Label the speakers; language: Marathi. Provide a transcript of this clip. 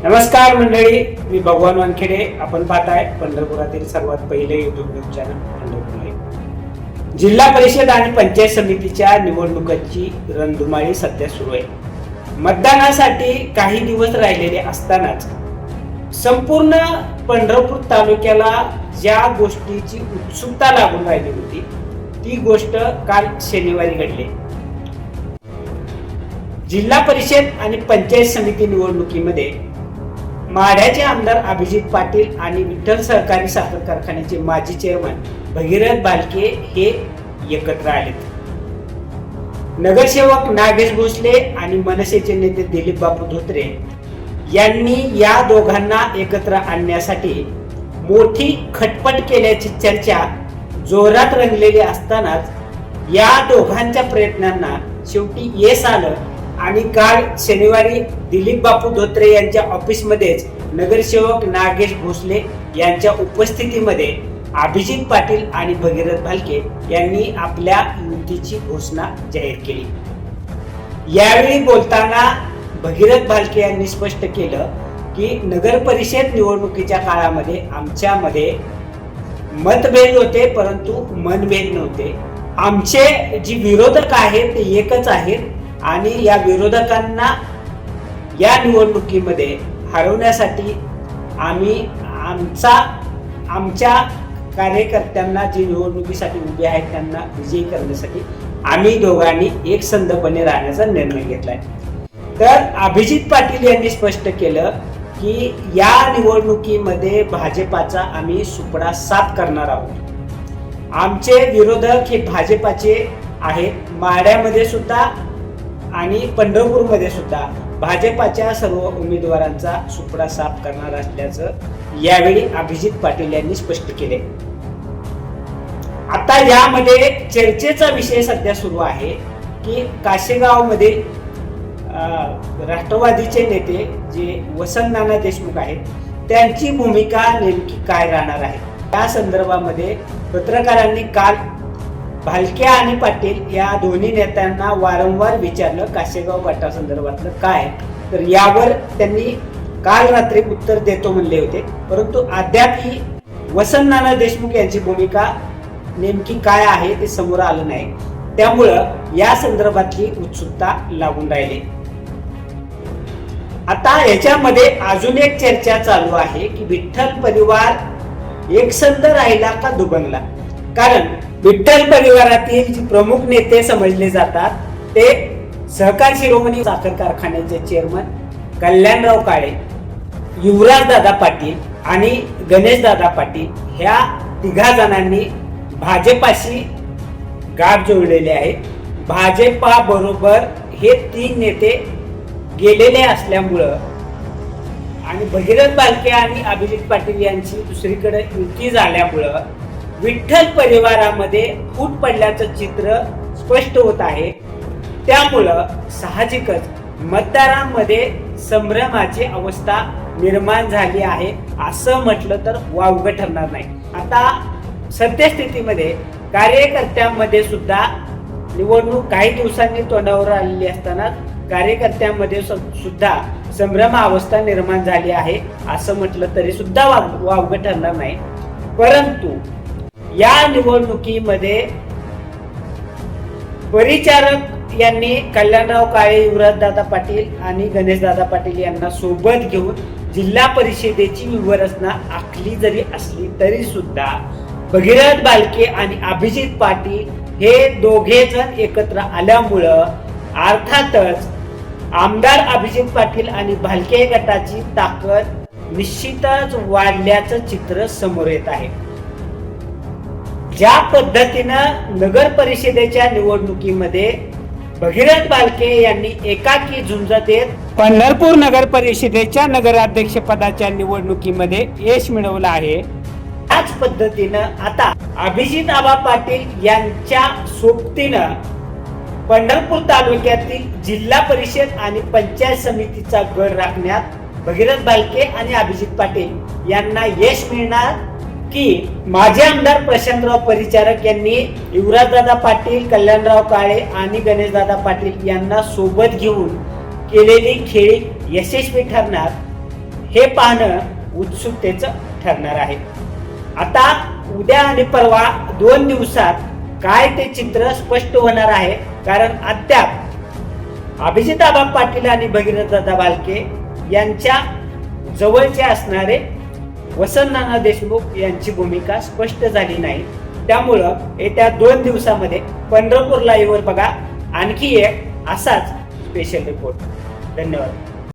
Speaker 1: नमस्कार मंडळी, मी भगवान वानखेडे. आपण पाहताय पंढरपुरातील सर्वात पहिले YouTube news channel Pandharpur live. जिल्हा परिषद आणि पंचायत समितीच्या निवडणुकांची रणधुमाळी सध्या सुरू आहे. मतदानासाठी काही दिवस राहिलेले असतानाच संपूर्ण पंढरपूर तालुक्याला ज्या गोष्टीची उत्सुकता लागून राहिली होती ती गोष्ट काल शनिवारी घडली. जिल्हा परिषद आणि पंचायत समिती निवडणुकीमध्ये माढ्याचे आमदार अभिजित पाटील आणि विठ्ठल सहकारी साखर कारखान्याचे माजी चेअरमन भगीरथ भालके हे एकत्र आलेत. नगरसेवक नागेश भोसले आणि मनसेचे नेते दिलीप बापू धोत्रे यांनी या दोघांना एकत्र आणण्यासाठी मोठी खटपट केल्याची चर्चा जोरात रंगलेली असतानाच या दोघांच्या प्रयत्नांना शेवटी यश आलं आणि काल शनिवारी दिलीप बापू धोत्रे यांच्या ऑफिसमध्येच नगरसेवक नागेश भोसले यांच्या उपस्थितीमध्ये अभिजित पाटील आणि भगीरथ भालके यांनी आपल्या युतीची घोषणा जाहीर केली. यावेळी बोलताना भगीरथ भालके यांनी स्पष्ट केलं की नगर परिषद निवडणुकीच्या काळामध्ये आमच्यामध्ये मतभेद होते परंतु मनभेद नव्हते. आमचे जी विरोधक आहेत ते एकच आहेत आणि या विरोधकांना या निवडणुकीमध्ये हरवण्यासाठी आम्ही आमच्या कार्यकर्त्यांना जी निवडणुकीसाठी उभे आहेत त्यांना विजयी करण्यासाठी आम्ही दोघांनी एकसंधपणे राहण्याचा निर्णय घेतलाय. तर अभिजित पाटील यांनी स्पष्ट केलं की या निवडणुकीमध्ये भाजपाचा आम्ही सुपडा साफ करणार आहोत. आमचे विरोधक हे भाजपाचे आहेत. माढ्यामध्ये सुद्धा आणि पंढरपूरमध्ये सुद्धा भाजपाच्या सर्व उमेदवारांचा सुपडा साफ करणार असल्याचं यावेळी अभिजित पाटील यांनी स्पष्ट केले. आता यामध्ये चर्चेचा विषय सध्या सुरू आहे की काशेगाव मधील राष्ट्रवादीचे नेते जे वसंत नाना देशमुख आहेत त्यांची भूमिका नेमकी काय राहणार आहे या संदर्भामध्ये पत्रकारांनी काल भालके आणि पाटील या दोन्ही नेत्यांना वारंवार विचारलं काशेगाव गटासंदर्भातलं काय. तर यावर त्यांनी काल रात्री उत्तर देतो म्हणले होते, परंतु अद्यापही वसंत नाना देशमुख यांची भूमिका नेमकी काय आहे ते समोर आलं नाही. त्यामुळं या संदर्भातली उत्सुकता लागून राहिली. आता याच्यामध्ये अजून एक चर्चा चालू आहे की विठ्ठल परिवार एकसंध राहिला का दुबंगला. कारण विठ्ठल परिवारातील जे प्रमुख नेते समजले जातात ते सहकार शिरोमणी साखर कारखान्याचे चेअरमन कल्याणराव काळे, युवराज दादा पाटील आणि गणेश दादा पाटील ह्या तिघा जणांनी भाजपाशी गाठ जोडलेले आहेत. भाजपा बरोबर हे तीन नेते गेलेले असल्यामुळं आणि भगीरथ भालके आणि अभिजित पाटील यांची दुसरीकडे युती झाल्यामुळं विठ्ठल परिवारामध्ये फूट पडल्याचं चित्र स्पष्ट होत आहे. त्यामुळं साहजिकच मतदारांमध्ये संभ्रमाची अवस्था निर्माण झाली आहे असं म्हटलं तर वावगं ठरणार नाही. आता सद्यस्थितीमध्ये कार्यकर्त्यांमध्ये सुद्धा निवडणूक काही दिवसांनी तोंडावर आलेली असताना कार्यकर्त्यांमध्ये सुद्धा संभ्रमावस्था निर्माण झाली आहे असं म्हटलं तरी सुद्धा वावगं ठरणार नाही. परंतु या निवडणुकीमध्ये परिचारक यांनी कल्याणराव काळे, युवराज दादा पाटील आणि गणेश दादा पाटील यांना सोबत घेऊन जिल्हा परिषदेची व्यूहरचना आखली जरी असली तरी सुद्धा भगीरथ भालके आणि अभिजित पाटील हे दोघे जण एकत्र आल्यामुळं अर्थातच आमदार अभिजित पाटील आणि भालके गटाची ताकद निश्चितच वाढल्याचं चित्र समोर येत आहे. ज्या पद्धतीनं नगर परिषदेच्या निवडणुकीमध्ये भगीरथ भालके यांनी एकाकी झुंज देत पंढरपूर नगर परिषदेच्या नगराध्यक्ष पदाच्या निवडणुकीमध्ये यश मिळवलं आहे, त्याच पद्धतीनं आता अभिजित आबा पाटील यांच्या सोबतीनं पंढरपूर तालुक्यातील जिल्हा परिषद आणि पंचायत समितीचा गड राखण्यात भगीरथ भालके आणि अभिजित पाटील यांना यश मिळणार की माजी आमदार प्रशांतराव परिचारक यांनी युवराजदादा पाटील, कल्याणराव काळे आणि गणेशदादा पाटील यांना सोबत घेऊन केलेली खेळी यशस्वी ठरणार हे पाहणं उत्सुकतेचं ठरणार आहे. आता उद्या आणि परवा 2 दिवसात काय ते चित्र स्पष्ट होणार आहे, कारण अद्याप अभिजित आबा पाटील आणि भगीरथदादा भालके यांच्या जवळचे असणारे वसंत नाना देशमुख यांची भूमिका स्पष्ट झाली नाही. त्यामुळं येत्या 2 दिवसामध्ये पंढरपूर लाईव्हवर बघा आणखी एक असाच स्पेशल रिपोर्ट. धन्यवाद.